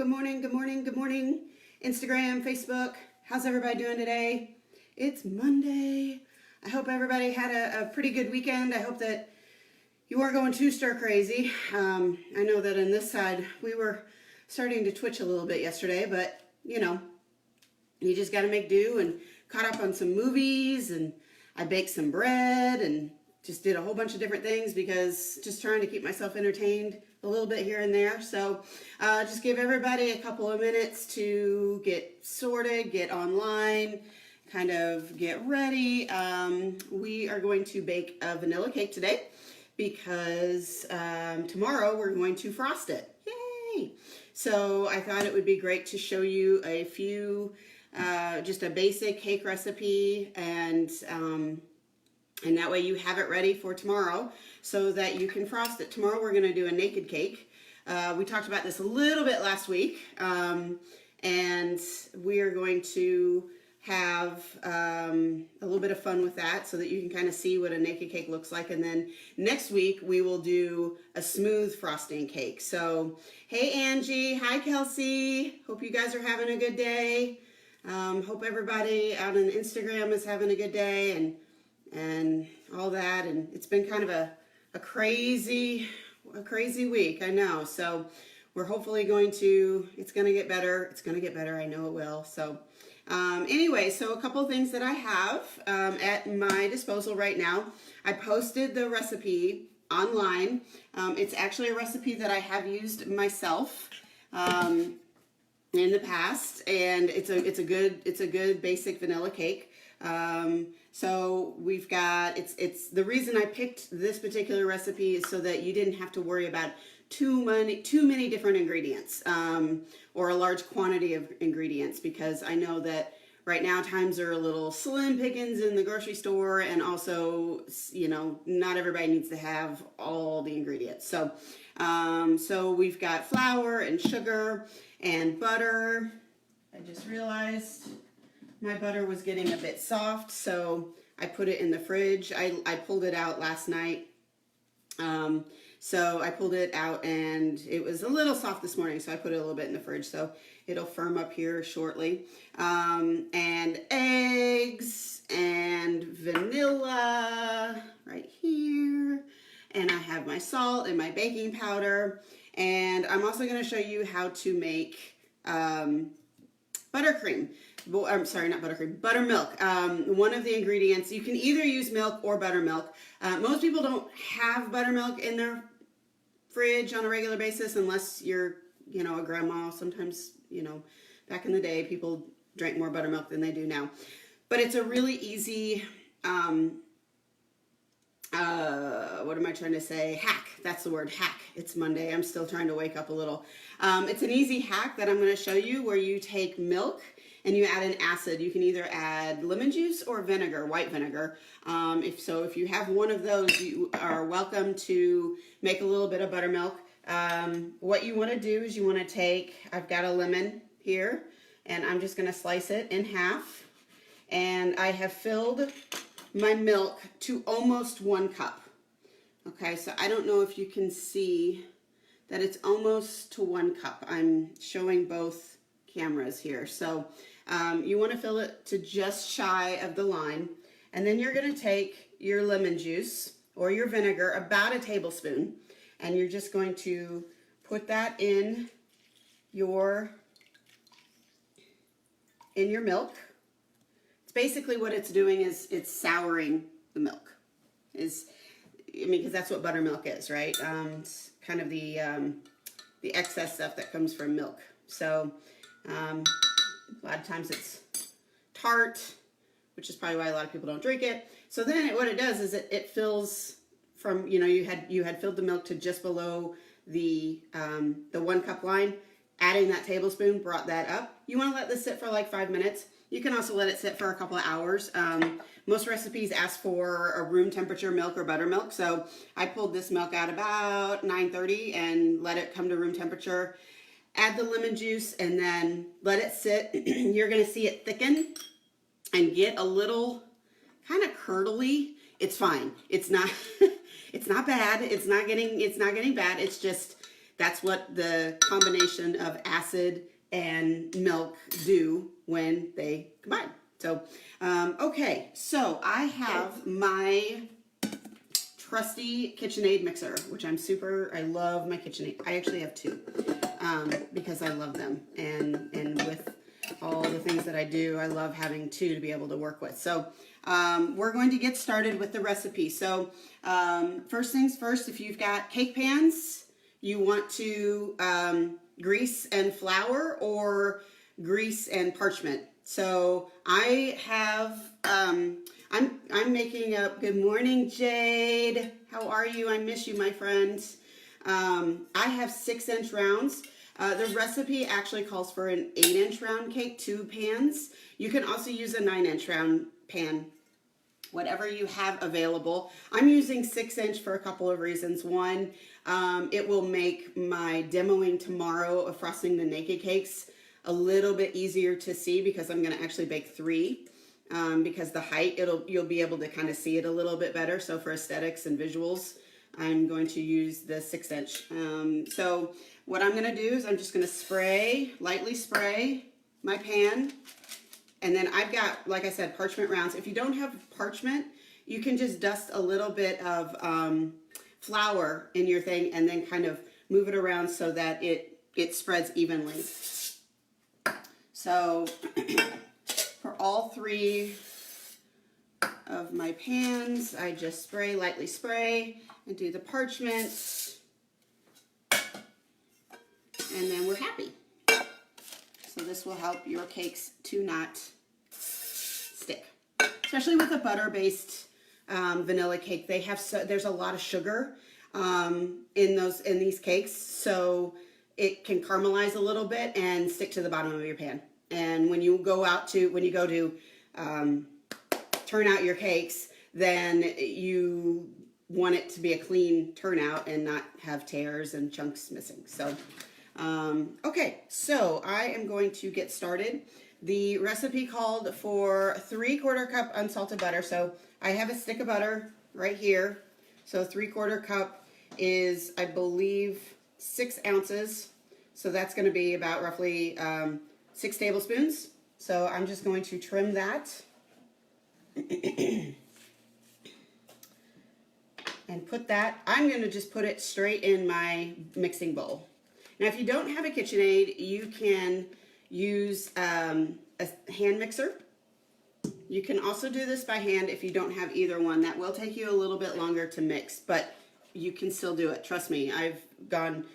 good morning, good morning, good morning. Instagram, Facebook, how's everybody doing today? It's Monday. I hope everybody had a pretty good weekend. I hope that you weren't going too stir crazy. I know that on this side, we were starting to twitch a little bit yesterday, but you know, you just got to make do, and caught up on some movies, and I baked some bread and just did a whole bunch of different things because just trying to keep myself entertained a little bit here and there. So just give everybody a couple of minutes to get sorted, get online, kind of get ready. We are going to bake a vanilla cake today because tomorrow we're going to frost it. Yay! So I thought it would be great to show you a few, just a basic cake recipe, and that way you have it ready for tomorrow so that you can frost it. Tomorrow we're going to do a naked cake. We talked about this a little bit last week, and we are going to have a little bit of fun with that so that you can kind of see what a naked cake looks like. And then next week we will do a smooth frosting cake. So, hey Angie, hi Kelsey, hope you guys are having a good day. Hope everybody out on Instagram is having a good day and all that. And it's been kind of a crazy week, I know. So we're hopefully it's going to get better. It's going to get better. I know it will. So anyway, so a couple of things that I have at my disposal right now. I posted the recipe online. It's actually a recipe that I have used myself in the past, and it's a good basic vanilla cake. So we've got, it's the reason I picked this particular recipe is so that you didn't have to worry about too many different ingredients, or a large quantity of ingredients, because I know that right now times are a little slim pickings in the grocery store, and also, you know, not everybody needs to have all the ingredients. So, so we've got flour and sugar and butter. I just realized my butter was getting a bit soft, so I put it in the fridge. I pulled it out last night. So I pulled it out and it was a little soft this morning, so I put it a little bit in the fridge, so it'll firm up here shortly. And eggs and vanilla right here. And I have my salt and my baking powder. And I'm also going to show you how to make buttercream. Well, I'm sorry, not buttercream, buttermilk. One of the ingredients, you can either use milk or buttermilk. Most people don't have buttermilk in their fridge on a regular basis unless you're, you know, a grandma. Sometimes, you know, back in the day, people drank more buttermilk than they do now. But it's a really easy, what am I trying to say? Hack. That's the word, hack. It's Monday. I'm still trying to wake up a little. It's an easy hack that I'm going to show you where you take milk and you add an acid. You can either add lemon juice or vinegar, white vinegar. If you have one of those, you are welcome to make a little bit of buttermilk. What you want to do is you want to take, I've got a lemon here, and I'm just going to slice it in half. And I have filled my milk to almost 1 cup. Okay, so I don't know if you can see that it's almost to 1 cup. I'm showing both cameras here. So you want to fill it to just shy of the line. And then you're going to take your lemon juice or your vinegar, about a tablespoon, and you're just going to put that in your milk. It's basically what it's doing is it's souring the milk. Because that's what buttermilk is, right? It's kind of the excess stuff that comes from milk. So a lot of times it's tart, which is probably why a lot of people don't drink it. So then what it does is it fills from, you know, you had filled the milk to just below the 1 cup line. Adding that tablespoon brought that up. You want to let this sit for like 5 minutes. You can also let it sit for a couple of hours. Most recipes ask for a room temperature milk or buttermilk. So I pulled this milk out about 9:30 and let it come to room temperature. Add the lemon juice and then let it sit. You're going to see it thicken and get a little kind of curdly. It's fine. It's not it's not bad. It's not getting bad. It's just that's what the combination of acid and milk do when they combine. So, okay, so I have my trusty KitchenAid mixer, which I love my KitchenAid. I actually have two because I love them. And with all the things that I do, I love having two to be able to work with. So we're going to get started with the recipe. So first things first, if you've got cake pans, you want to grease and flour or grease and parchment. So I have, I'm making up, good morning, Jade. How are you? I miss you, my friend. I have 6-inch rounds. The recipe actually calls for an 8-inch round cake, 2 pans. You can also use a 9-inch round pan, whatever you have available. I'm using 6-inch for a couple of reasons. One, it will make my demoing tomorrow of frosting the naked cakes a little bit easier to see because I'm going to actually bake 3. Because the height, you'll be able to kind of see it a little bit better. So for aesthetics and visuals, I'm going to use the 6-inch. So what I'm going to do is I'm just going to lightly spray my pan. And then I've got, like I said, parchment rounds. If you don't have parchment, you can just dust a little bit of flour in your thing and then kind of move it around so that it spreads evenly. So for all 3 of my pans, I just lightly spray and do the parchment, and then we're happy. So this will help your cakes to not stick, especially with a butter-based vanilla cake. There's a lot of sugar in these cakes, so it can caramelize a little bit and stick to the bottom of your pan. And when you go to turn out your cakes, then you want it to be a clean turnout and not have tears and chunks missing. So, okay, so I am going to get started. The recipe called for 3/4 cup unsalted butter. So I have a stick of butter right here. So 3/4 cup is, I believe, 6 ounces. So that's going to be about roughly 6 tablespoons. So I'm just going to trim that and put that, I'm going to just put it straight in my mixing bowl. Now if you don't have a KitchenAid, you can use a hand mixer. You can also do this by hand if you don't have either one. That will take you a little bit longer to mix, but you can still do it. Trust me, I've gone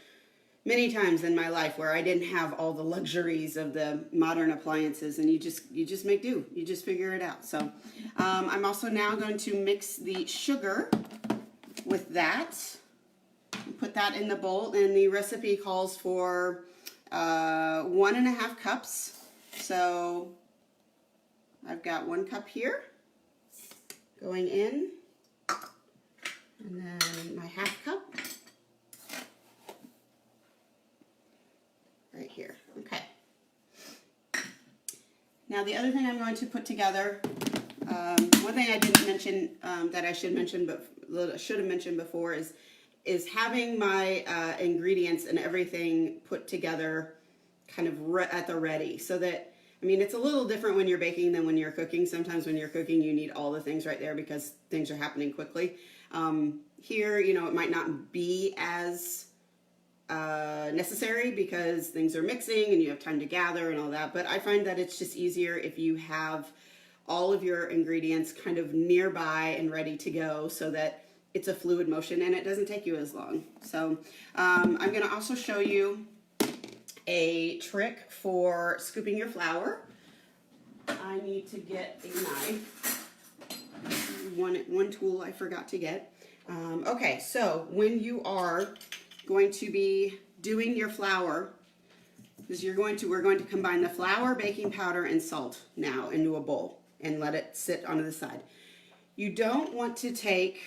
many times in my life where I didn't have all the luxuries of the modern appliances, and you just make do. You just figure it out. So I'm also now going to mix the sugar with that. Put that in the bowl, and the recipe calls for 1.5 cups. So I've got 1 cup here going in, and then my 1/2 cup right here. Okay. Now the other thing I'm going to put together, one thing I didn't mention that I should have mentioned before is having my ingredients and everything put together kind of at the ready, so that, I mean, it's a little different when you're baking than when you're cooking. Sometimes when you're cooking, you need all the things right there because things are happening quickly. Here, you know, it might not be as necessary because things are mixing and you have time to gather and all that, but I find that it's just easier if you have all of your ingredients kind of nearby and ready to go, so that it's a fluid motion and it doesn't take you as long. So I'm going to also show you a trick for scooping your flour. I need to get a knife. One tool I forgot to get. Okay, so when you are going to be doing your flour, because we're going to combine the flour, baking powder, and salt now into a bowl and let it sit on the side. You don't want to take,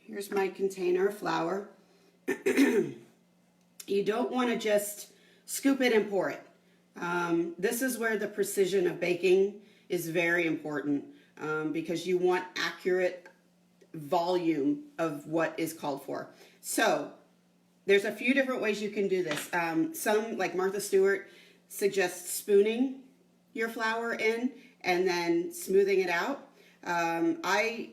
here's my container of flour. You don't want to just scoop it and pour it. This is where the precision of baking is very important, because you want accurate volume of what is called for. So there's a few different ways you can do this. Some, like Martha Stewart, suggests spooning your flour in and then smoothing it out. I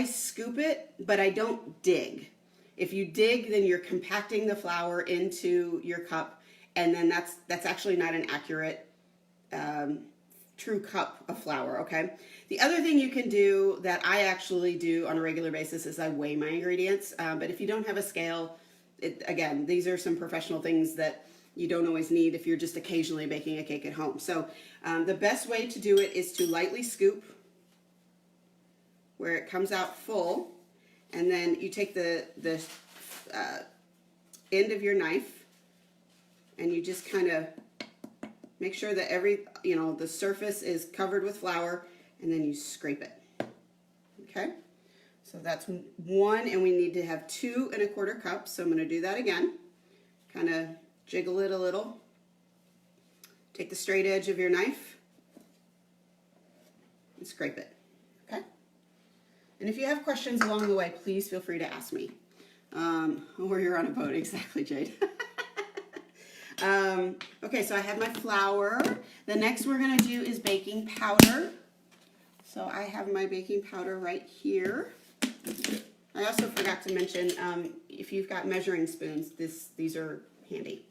scoop it, but I don't dig. If you dig, then you're compacting the flour into your cup, and then that's actually not an accurate true cup of flour, okay? The other thing you can do that I actually do on a regular basis is I weigh my ingredients, but if you don't have a scale, again, these are some professional things that you don't always need if you're just occasionally baking a cake at home. So the best way to do it is to lightly scoop where it comes out full, and then you take the end of your knife and you just kind of make sure that the surface is covered with flour, and then you scrape it. Okay, so that's one, and we need to have 2 1/4 cups. So I'm going to do that again. Kind of jiggle it a little. Take the straight edge of your knife and scrape it. Okay, and if you have questions along the way, please feel free to ask me. Or you're on a boat, exactly, Jade. Okay, so I have my flour. The next we're going to do is baking powder. So I have my baking powder right here. I also forgot to mention, if you've got measuring spoons, these are handy.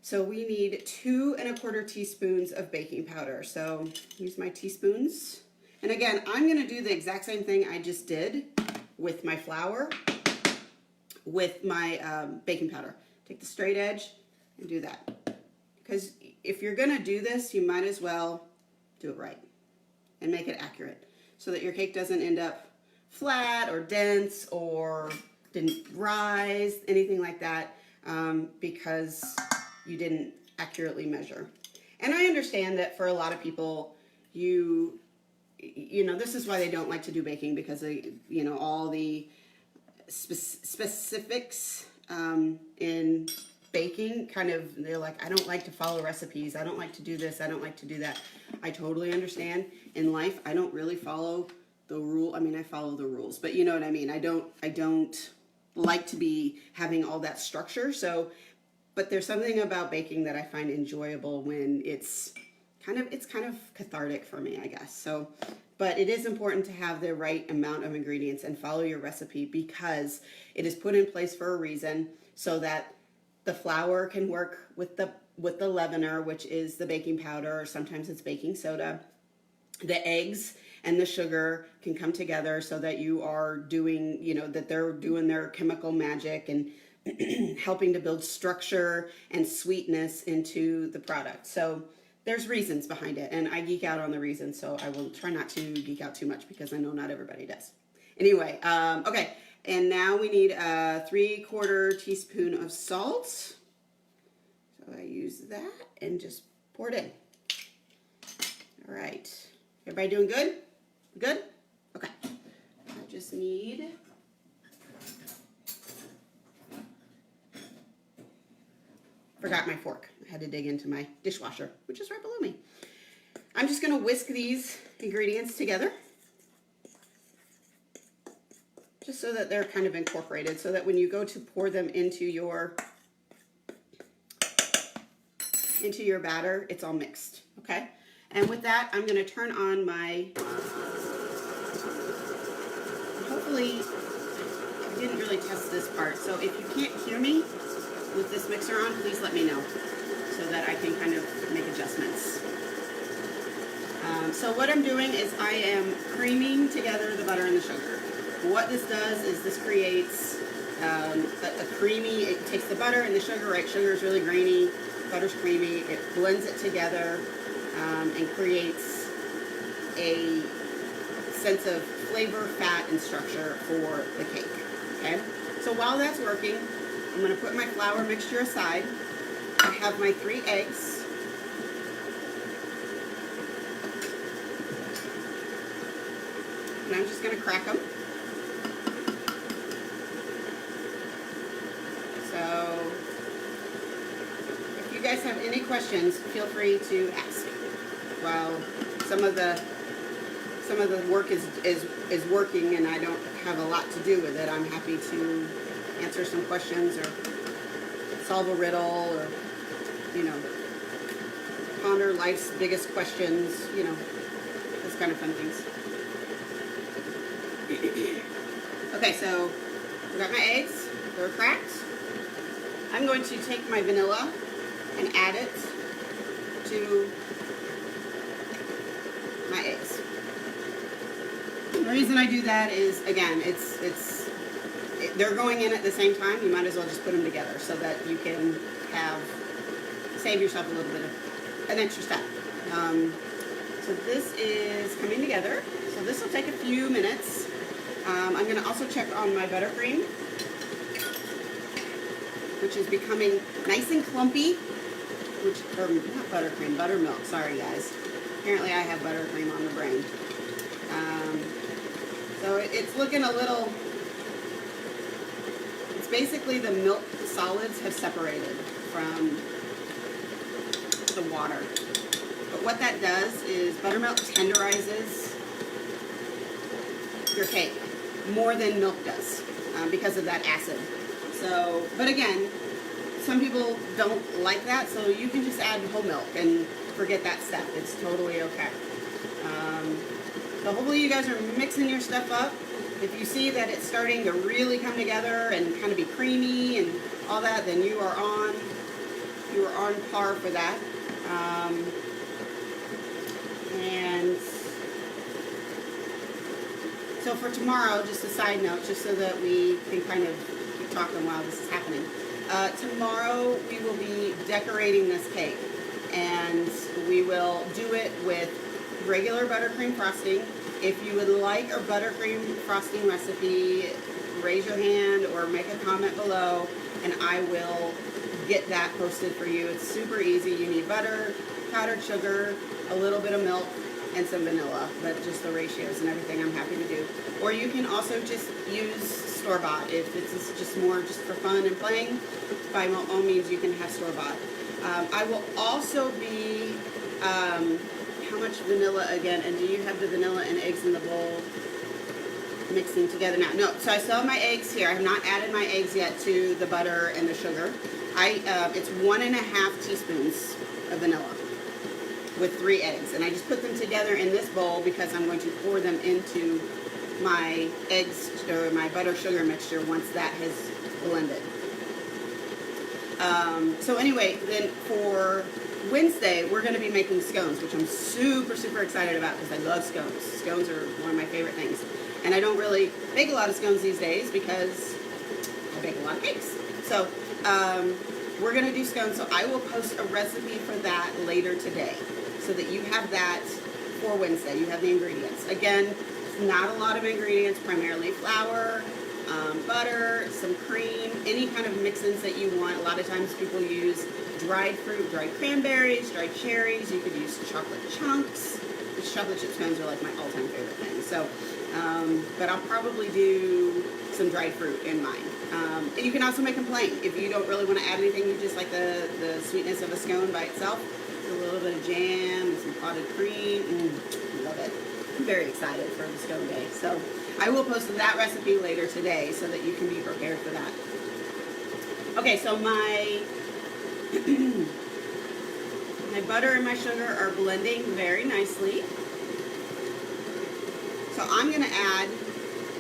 So we need 2 1/4 teaspoons of baking powder. So use my teaspoons. And again, I'm going to do the exact same thing I just did with my flour, with my baking powder. Take the straight edge and do that. Because if you're going to do this, you might as well do it right and make it accurate so that your cake doesn't end up flat or dense or didn't rise, anything like that, because you didn't accurately measure. And I understand that for a lot of people, this is why they don't like to do baking, because all the specifics in baking they're like, I don't like to follow recipes, I don't like to do this, I don't like to do that. I totally understand. In life, I don't really follow the rule. I mean, I follow the rules, but you know what I mean. I don't like to be having all that structure. So, but there's something about baking that I find enjoyable when it's kind of cathartic for me, I guess. So, but it is important to have the right amount of ingredients and follow your recipe, because it is put in place for a reason, so that the flour can work with the leavener, which is the baking powder, or sometimes it's baking soda. The eggs and the sugar can come together so that you are doing, that they're doing their chemical magic and helping to build structure and sweetness into the product. So there's reasons behind it, and I geek out on the reasons, so I will try not to geek out too much, because I know not everybody does. Anyway, okay. And now we need a 3/4 teaspoon of salt. So I use that and just pour it in. All right. Everybody doing good? Good? Okay. I just need forgot my fork. I had to dig into my dishwasher, which is right below me. I'm just going to whisk these ingredients together, just so that they're kind of incorporated, so that when you go to pour them into your batter, it's all mixed, okay? And with that, I'm going to turn on my, hopefully, I didn't really test this part, so if you can't hear me with this mixer on, please let me know, so that I can kind of make adjustments. So what I'm doing is I am creaming together the butter and the sugar. What this does is this creates a creamy, it takes the butter and the sugar, right? Sugar is really grainy, butter's creamy, it blends it together and creates a sense of flavor, fat, and structure for the cake, okay? So while that's working, I'm gonna put my flour mixture aside. I have my 3 eggs. And I'm just gonna crack them. So, if you guys have any questions, feel free to ask. While some of the work is working and I don't have a lot to do with it, I'm happy to answer some questions or solve a riddle or, you know, ponder life's biggest questions, you know, those kind of fun things. Okay, so I got my eggs. They're cracked. I'm going to take my vanilla and add it to my eggs. The reason I do that is, again, they're going in at the same time. You might as well just put them together so that you can save yourself a little bit of an extra step. So this is coming together. So this will take a few minutes. I'm going to also check on my buttercream, which is becoming nice and clumpy. Or not buttercream, buttermilk. Sorry, guys. Apparently I have buttercream on the brain. So it's looking a little, it's basically the milk solids have separated from the water. But what that does is buttermilk tenderizes your cake more than milk does because of that acid. So, but again, some people don't like that, so you can just add whole milk and forget that step. It's totally okay. So hopefully you guys are mixing your stuff up. If you see that it's starting to really come together and kind of be creamy and all that, then you are on par for that. And so for tomorrow, just a side note, just so that we can kind of keep talking while this is happening. Tomorrow we will be decorating this cake, and we will do it with regular buttercream frosting. If you would like a buttercream frosting recipe, raise your hand or make a comment below, and I will get that posted for you. It's super easy. You need butter, powdered sugar, a little bit of milk, and some vanilla, but just the ratios and everything I'm happy to do. Or you can also just use store-bought. If it's just more just for fun and playing, by all means you can have store-bought. I will also be, how much vanilla again, and do you have the vanilla and eggs in the bowl mixing together now? No, so I still have my eggs here. I have not added my eggs yet to the butter and the sugar. It's 1.5 teaspoons of vanilla with 3 eggs, and I just put them together in this bowl because I'm going to pour them into my eggs or my butter sugar mixture once that has blended. So anyway, then for Wednesday we're going to be making scones, which I'm super excited about because I love scones. Scones are one of my favorite things, and I don't really bake a lot of scones these days because I bake a lot of cakes. So we're going to do scones, so I will post a recipe for that later today so that you have that for Wednesday. You have the ingredients. Again, it's not a lot of ingredients, primarily flour, butter, some cream, any kind of mix-ins that you want. A lot of times people use dried fruit, dried cranberries, dried cherries. You could use chocolate chunks, which chocolate chip scones are like my all-time favorite thing. So, but I'll probably do some dried fruit in mine. And you can also make them plain. If you don't really want to add anything, you just like the sweetness of a scone by itself. A little bit of jam and some potted cream. Love it. I'm very excited for the scone day. So I will post that recipe later today so that you can be prepared for that. Okay, so my my butter and my sugar are blending very nicely. So I'm going to add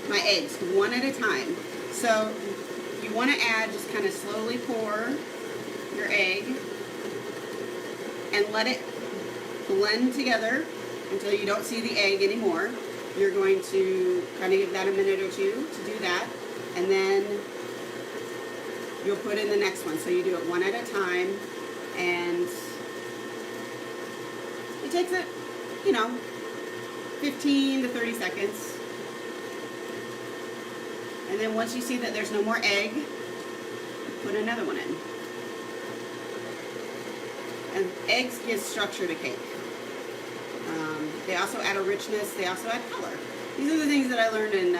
my eggs one at a time. So you want to add, just kind of slowly pour your egg and let it blend together until you don't see the egg anymore. You're going to kind of give that a minute or two to do that, and then you'll put in the next one. So you do it one at a time, and it takes it, 15 to 30 seconds. And then once you see that there's no more egg, put another one in. And eggs give structure to cake. They also add a richness. They also add color. These are the things that I learned in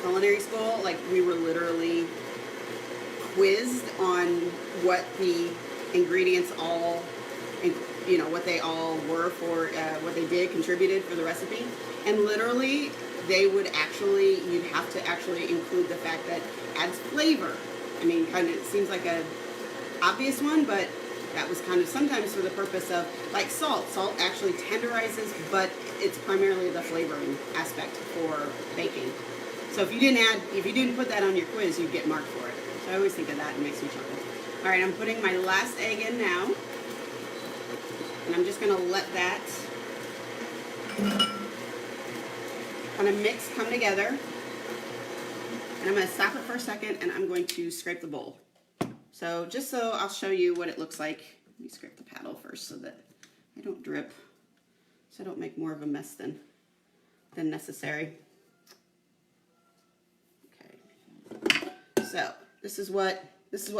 culinary school. Like, we were literally quizzed on what the ingredients all, what they all were for, what they did, contributed for the recipe. And literally, you'd have to actually include the fact that adds flavor, I mean, kind of, it seems like a obvious one, but that was kind of sometimes for the purpose of, like salt. Salt actually tenderizes, but it's primarily the flavoring aspect for baking. So if you didn't put that on your quiz, you'd get marked for it. So I always think of that, and it makes me chuckle. All right, I'm putting my last egg in now, and I'm just gonna let that kind of mix, come together. And I'm gonna stop it for a second, and I'm going to scrape the bowl. So just so I'll show you what it looks like. Let me scrape the paddle first so that I don't drip, so I don't make more of a mess than necessary. Okay. So this is what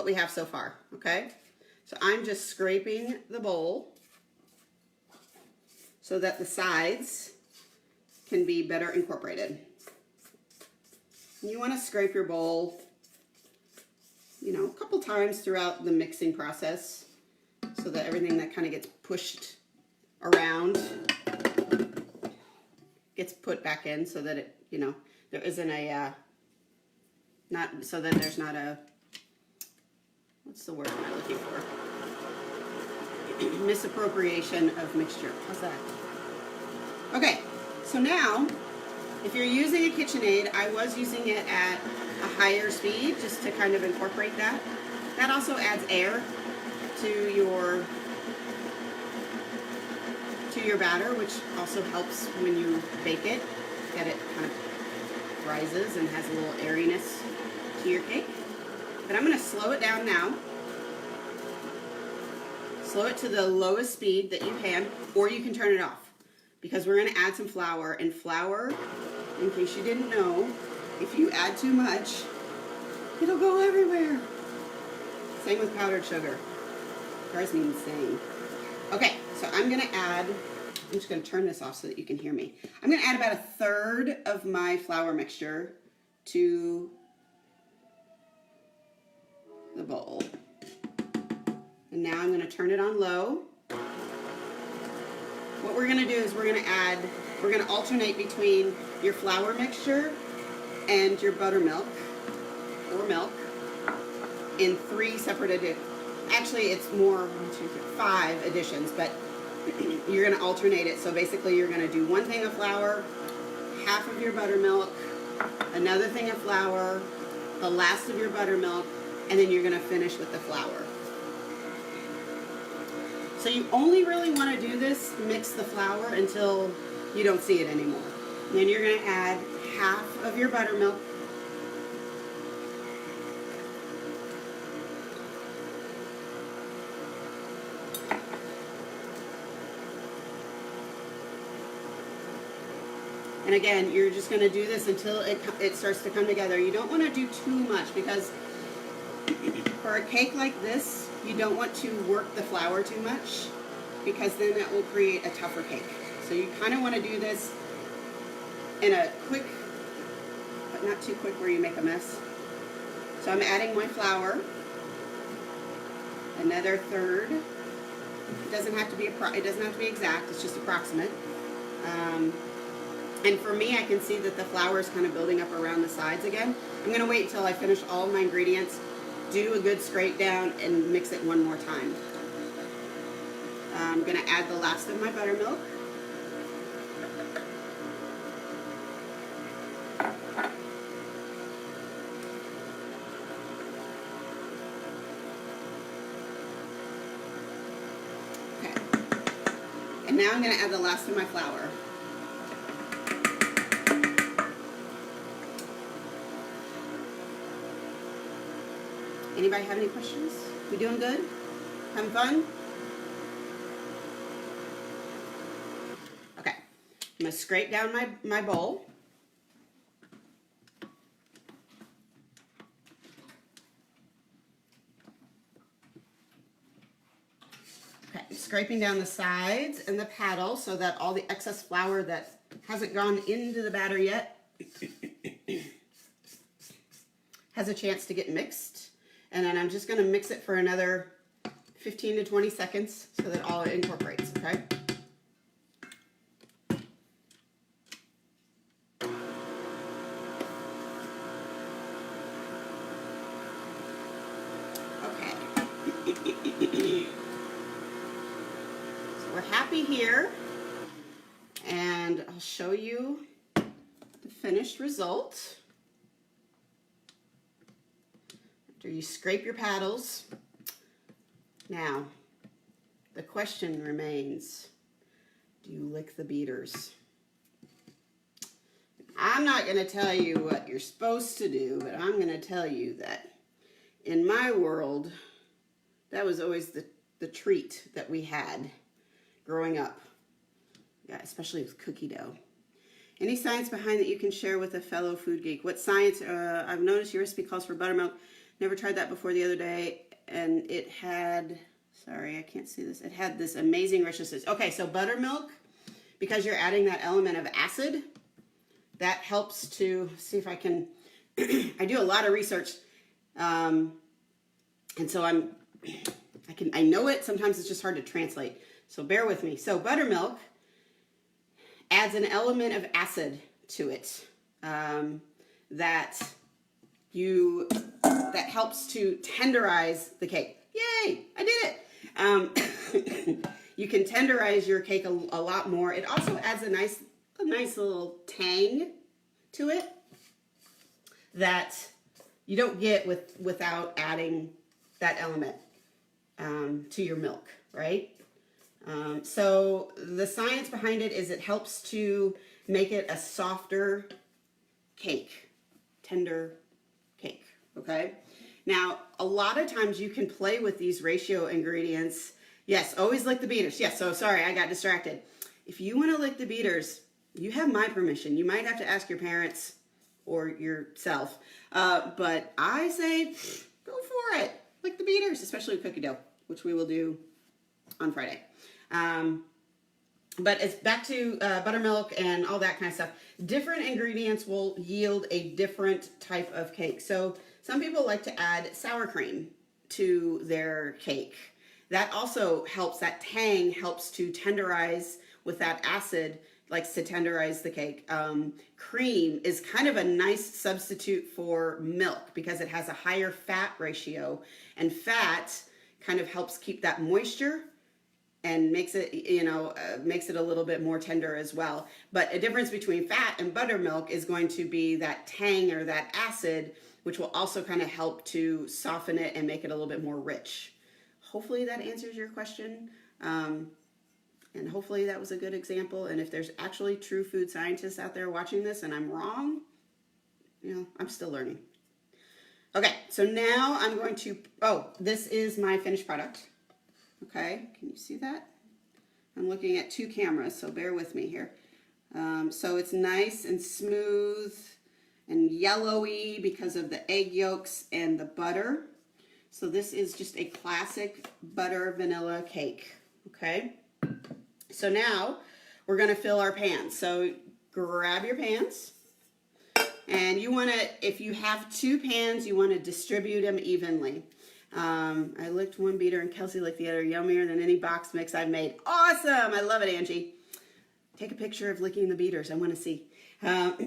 we have so far. Okay. So I'm just scraping the bowl so that the sides can be better incorporated. You want to scrape your bowl, you know, a couple times throughout the mixing process so that everything that kind of gets pushed around gets put back in, so that it, you know, there isn't a, so that there's not a, what's the word am I looking for? Misappropriation of mixture. How's that? Okay, so now, if you're using a KitchenAid, I was using it at a higher speed just to kind of incorporate that. That also adds air to your batter, which also helps when you bake it, that it kind of rises and has a little airiness to your cake. But I'm going to slow it down now. Slow it to the lowest speed that you can, or you can turn it off, because we're going to add some flour, and flour, in case you didn't know, if you add too much, it'll go everywhere. Same with powdered sugar. Drives me insane. Okay, so I'm just going to turn this off so that you can hear me. I'm going to add about 1/3 of my flour mixture to the bowl. And now I'm going to turn it on low. What we're going to do is we're going to alternate between your flour mixture and your buttermilk or milk in 3 separate additions. Actually, it's more, 1, 2, 3, 5 additions, but you're going to alternate it. So basically, you're going to do 1 thing of flour, half of your buttermilk, another thing of flour, the last of your buttermilk, and then you're going to finish with the flour. So you only really want to do this, mix the flour until you don't see it anymore. And then you're going to add half of your buttermilk. And again, you're just going to do this until it starts to come together. You don't want to do too much, because for a cake like this, you don't want to work the flour too much, because then that will create a tougher cake. So you kind of want to do this in a quick, but not too quick where you make a mess. So I'm adding my flour, another 1/3. It doesn't have to be exact. It's just approximate. And for me, I can see that the flour is kind of building up around the sides again. I'm going to wait until I finish all of my ingredients, do a good scrape down, and mix it one more time. I'm going to add the last of my buttermilk. Okay. And now I'm going to add the last of my flour. Anybody have any questions? We doing good? Having fun? Okay. I'm going to scrape down my bowl. Okay, scraping down the sides and the paddle so that all the excess flour that hasn't gone into the batter yet has a chance to get mixed. And then I'm just going to mix it for another 15 to 20 seconds so that all it incorporates, okay? we're happy here, and I'll show you the finished result. After you scrape your paddles, now the question remains, do you lick the beaters? I'm not going to tell you what you're supposed to do, but I'm going to tell you that in my world, that was always the treat that we had growing up, yeah, especially with cookie dough. Any science behind that you can share with a fellow food geek? What science? I've noticed your recipe calls for buttermilk. Never tried that before the other day, and it had, sorry, I can't see this. It had this amazing richness. Okay, so buttermilk, because you're adding that element of acid, that helps to, see if I can, I do a lot of research, and so I know it, sometimes it's just hard to translate, so bear with me. So buttermilk adds an element of acid to it, that helps to tenderize the cake. Yay, I did it. You can tenderize your cake a lot more. It also adds a nice little tang to it that you don't get without adding that element to your milk, right? So the science behind it is it helps to make it a softer cake, tender cake, okay? Now, a lot of times you can play with these ratio ingredients. Yes, always lick the beaters. Yes, so sorry, I got distracted. If you want to lick the beaters, you have my permission. You might have to ask your parents or yourself. But I say, go for it. Lick the beaters, especially with cookie dough, which we will do on Friday. But it's back to buttermilk and all that kind of stuff. Different ingredients will yield a different type of cake. So some people like to add sour cream to their cake. That also helps, that tang helps to tenderize with that acid, likes to tenderize the cake. Cream is kind of a nice substitute for milk because it has a higher fat ratio, and fat kind of helps keep that moisture and makes it, makes it a little bit more tender as well. But a difference between fat and buttermilk is going to be that tang or that acid, which will also kind of help to soften it and make it a little bit more rich. Hopefully that answers your question. And hopefully that was a good example. And if there's actually true food scientists out there watching this and I'm wrong, I'm still learning. Okay, so now I'm going to, this is my finished product. Okay, can you see that? I'm looking at two cameras, so bear with me here. So it's nice and smooth and yellowy because of the egg yolks and the butter. So this is just a classic butter vanilla cake, okay? So now we're gonna fill our pans. So grab your pans, and you wanna, if you have two pans, you wanna distribute them evenly. I licked one beater and Kelsey licked the other. Yummier than any box mix I've made. Awesome, I love it, Angie. Take a picture of licking the beaters, I wanna see. So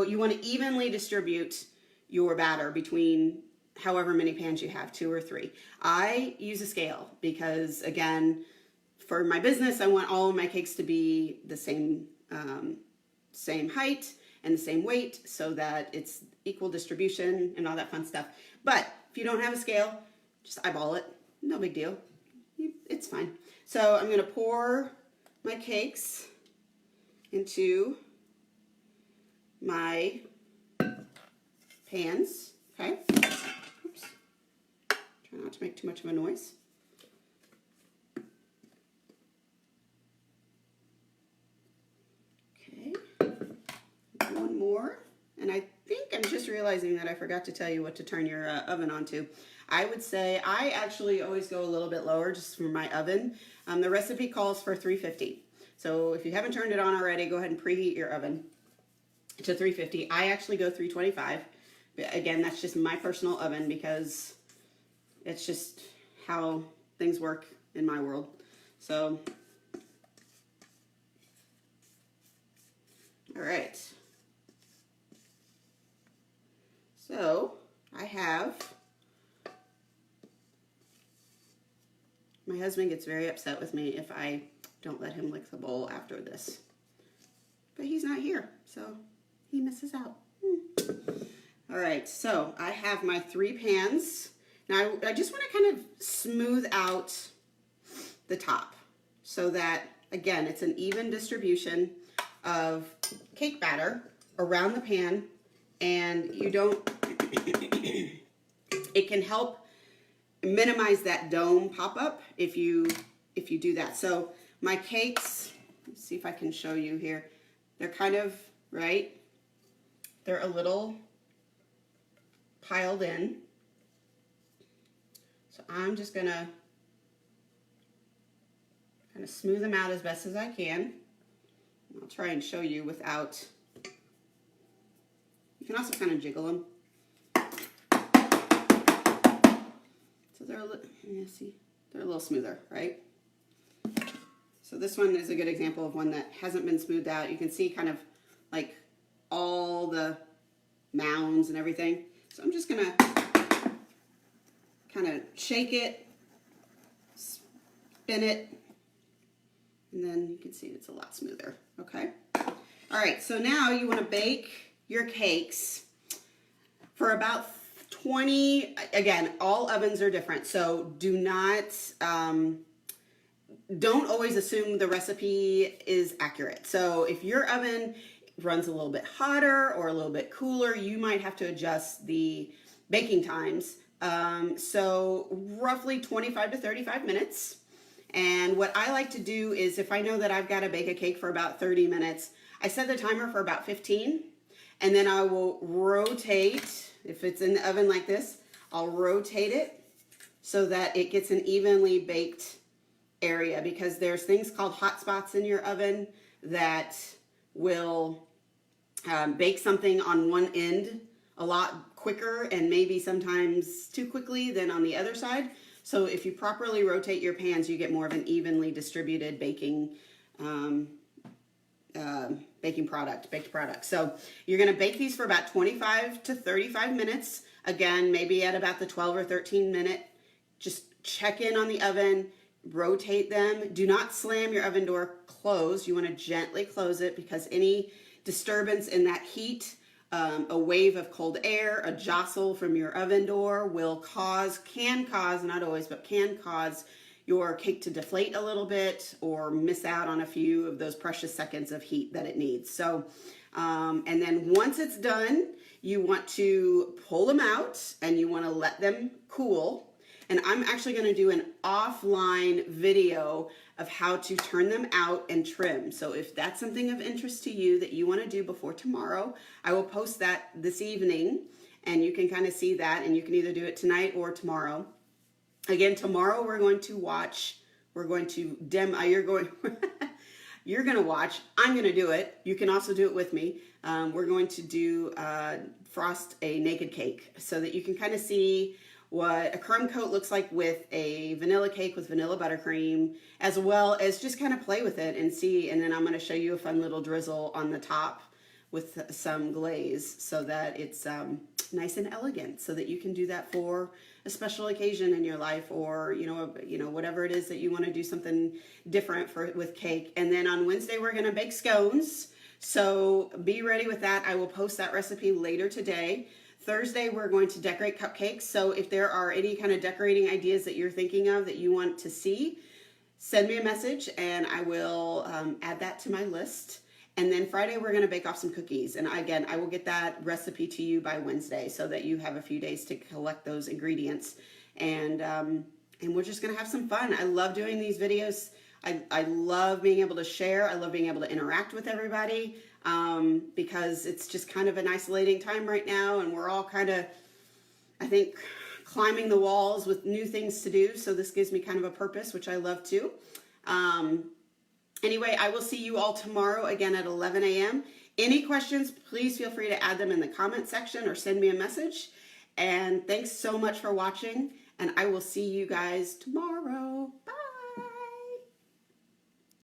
you wanna evenly distribute your batter between however many pans you have, 2 or 3. I use a scale because, again, for my business, I want all of my cakes to be the same height and the same weight so that it's equal distribution and all that fun stuff. But if you don't have a scale, just eyeball it. No big deal. It's fine. So I'm going to pour my cakes into my pans. Okay. Oops. Try not to make too much of a noise. Okay. One more. And I think I'm just realizing that I forgot to tell you what to turn your oven onto. I would say I actually always go a little bit lower just for my oven. The recipe calls for 350. So if you haven't turned it on already, go ahead and preheat your oven to 350. I actually go 325. Again, that's just my personal oven because it's just how things work in my world. So, all right. So I have My husband gets very upset with me if I don't let him lick the bowl after this. But he's not here, so he misses out. All right, so I have my 3 pans. Now I just want to kind of smooth out the top so that, again, it's an even distribution of cake batter around the pan, and you don't, it can help minimize that dome pop-up if you do that. So my cakes, let's see if I can show you here. They're kind of, right? They're a little piled in. So I'm just gonna kind of smooth them out as best as I can. I'll try and show you without, you can also kind of jiggle them. So they're a little, yeah, see, they're a little smoother, right? So this one is a good example of one that hasn't been smoothed out. You can see kind of like all the mounds and everything. So I'm just gonna kind of shake it, spin it, and then you can see it's a lot smoother, okay? All right, so now you wanna bake your cakes for about 20, again, all ovens are different, so do not, don't always assume the recipe is accurate. So if your oven runs a little bit hotter or a little bit cooler, you might have to adjust the baking times. So roughly 25 to 35 minutes. And what I like to do is, if I know that I've got to bake a cake for about 30 minutes, I set the timer for about 15, and then I will rotate. If it's in the oven like this, I'll rotate it so that it gets an evenly baked area, because there's things called hot spots in your oven that will bake something on one end a lot quicker and maybe sometimes too quickly than on the other side. So if you properly rotate your pans, you get more of an evenly distributed baking baked product. So you're going to bake these for about 25 to 35 minutes. Again, maybe at about the 12 or 13 minute, just check in on the oven, rotate them. Do not slam your oven door closed. You want to gently close it, because any disturbance in that heat, a wave of cold air, a jostle from your oven door can cause, not always, but can cause your cake to deflate a little bit or miss out on a few of those precious seconds of heat that it needs. So, and then once it's done, you want to pull them out and you want to let them cool. And I'm actually going to do an offline video of how to turn them out and trim. So if that's something of interest to you that you want to do before tomorrow, I will post that this evening, and you can kind of see that, and you can either do it tonight or tomorrow. Again, tomorrow you're going to watch, I'm going to do it. You can also do it with me. We're going to do frost a naked cake so that you can kind of see what a crumb coat looks like with a vanilla cake with vanilla buttercream, as well as just kind of play with it and see. And then I'm going to show you a fun little drizzle on the top with some glaze so that it's nice and elegant, so that you can do that for a special occasion in your life, or whatever it is that you want to do something different with cake. And then on Wednesday we're going to bake scones, so be ready with that. I will post that recipe later today. Thursday we're going to decorate cupcakes, so if there are any kind of decorating ideas that you're thinking of that you want to see, send me a message and I will add that to my list. And then Friday we're going to bake off some cookies, and again, I will get that recipe to you by Wednesday so that you have a few days to collect those ingredients, and we're just going to have some fun. I love doing these videos. I love being able to share. I love being able to interact with everybody, because it's just kind of an isolating time right now, and we're all kind of, I think, climbing the walls with new things to do. So this gives me kind of a purpose, which I love too. Anyway, I will see you all tomorrow again at 11 a.m. Any questions, please feel free to add them in the comment section or send me a message. And thanks so much for watching, and I will see you guys tomorrow. Bye.